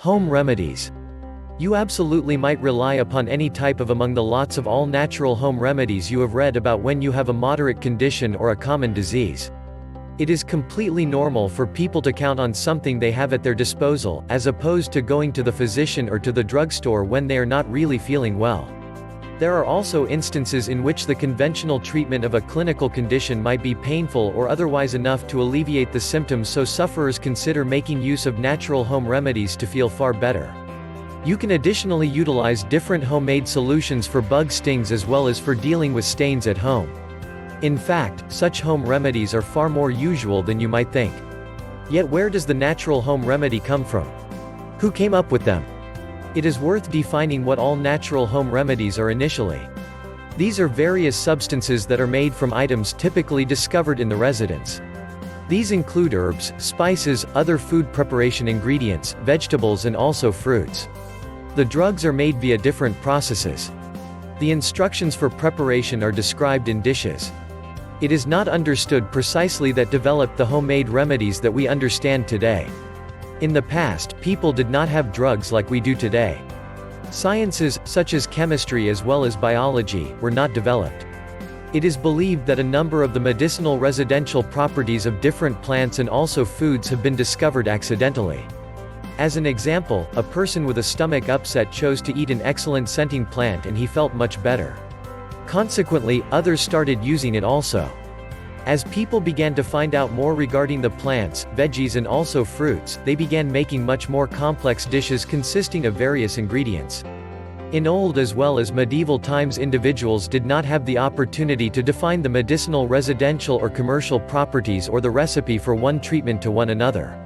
Home remedies. You absolutely might rely upon any type of among the lots of all natural home remedies you have read about when you have a moderate condition or a common disease. It is completely normal for people to count on something they have at their disposal, as opposed to going to the physician or to the drugstore when they are not really feeling well. There are also instances in which the conventional treatment of a clinical condition might be painful or otherwise enough to alleviate the symptoms, so sufferers consider making use of natural home remedies to feel far better. You can additionally utilize different homemade solutions for bug stings as well as for dealing with stains at home. In fact, such home remedies are far more usual than you might think. Yet where does the natural home remedy come from? Who came up with them? It is worth defining what all natural home remedies are initially. These are various substances that are made from items typically discovered in the residence. These include herbs, spices, other food preparation ingredients, vegetables and also fruits. The drugs are made via different processes. The instructions for preparation are described in dishes. It is not understood precisely that developed the homemade remedies that we understand today. In the past, people did not have drugs like we do today. Sciences, such as chemistry as well as biology, were not developed. It is believed that a number of the medicinal residential properties of different plants and also foods have been discovered accidentally. As an example, a person with a stomach upset chose to eat an excellent scenting plant and he felt much better. Consequently, others started using it also. As people began to find out more regarding the plants, veggies and also fruits, they began making much more complex dishes consisting of various ingredients. In old as well as medieval times, individuals did not have the opportunity to define the medicinal residential or commercial properties or the recipe for one treatment to one another.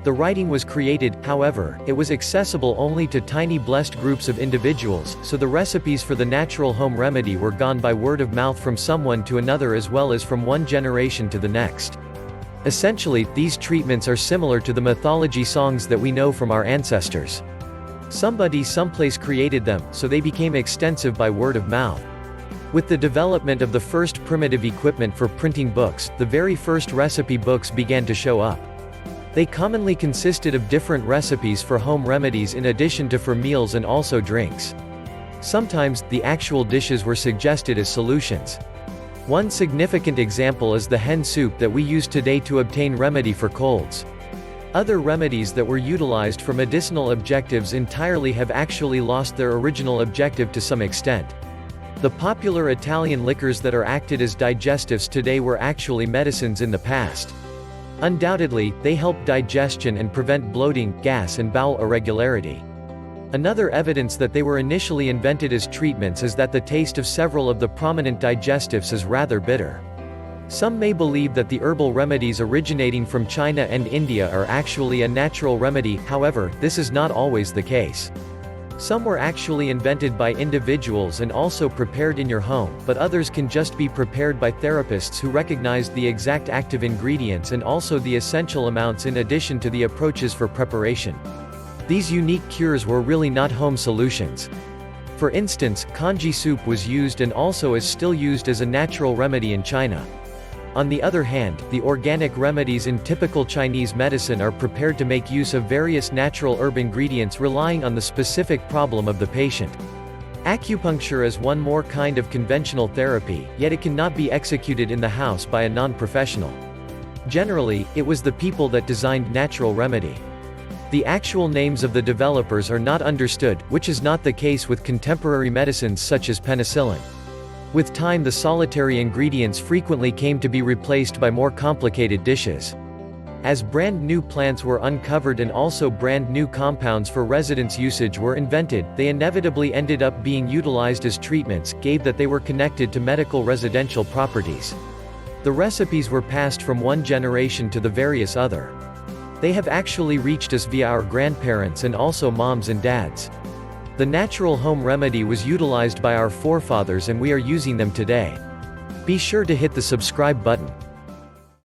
The writing was created, however, it was accessible only to tiny blessed groups of individuals, so the recipes for the natural home remedy were gone by word of mouth from someone to another as well as from one generation to the next. Essentially, these treatments are similar to the mythology songs that we know from our ancestors. Somebody someplace created them, so they became extensive by word of mouth. With the development of the first primitive equipment for printing books, the very first recipe books began to show up. They commonly consisted of different recipes for home remedies in addition to for meals and also drinks. Sometimes, the actual dishes were suggested as solutions. One significant example is the hen soup that we use today to obtain remedy for colds. Other remedies that were utilized for medicinal objectives entirely have actually lost their original objective to some extent. The popular Italian liquors that are acted as digestives today were actually medicines in the past. Undoubtedly, they help digestion and prevent bloating, gas and bowel irregularity. Another evidence that they were initially invented as treatments is that the taste of several of the prominent digestives is rather bitter. Some may believe that the herbal remedies originating from China and India are actually a natural remedy, however, this is not always the case. Some were actually invented by individuals and also prepared in your home, but others can just be prepared by therapists who recognize the exact active ingredients and also the essential amounts in addition to the approaches for preparation. These unique cures were really not home solutions. For instance, congee soup was used and also is still used as a natural remedy in China. On the other hand, the organic remedies in typical Chinese medicine are prepared to make use of various natural herb ingredients relying on the specific problem of the patient. Acupuncture is one more kind of conventional therapy, yet it cannot be executed in the house by a non-professional. Generally, it was the people that designed natural remedy. The actual names of the developers are not understood, which is not the case with contemporary medicines such as penicillin. With time, the solitary ingredients frequently came to be replaced by more complicated dishes. As brand new plants were uncovered and also brand new compounds for residence usage were invented, they inevitably ended up being utilized as treatments, gave that they were connected to medical residential properties. The recipes were passed from one generation to the various other. They have actually reached us via our grandparents and also moms and dads. The natural home remedy was utilized by our forefathers and we are using them today. Be sure to hit the subscribe button.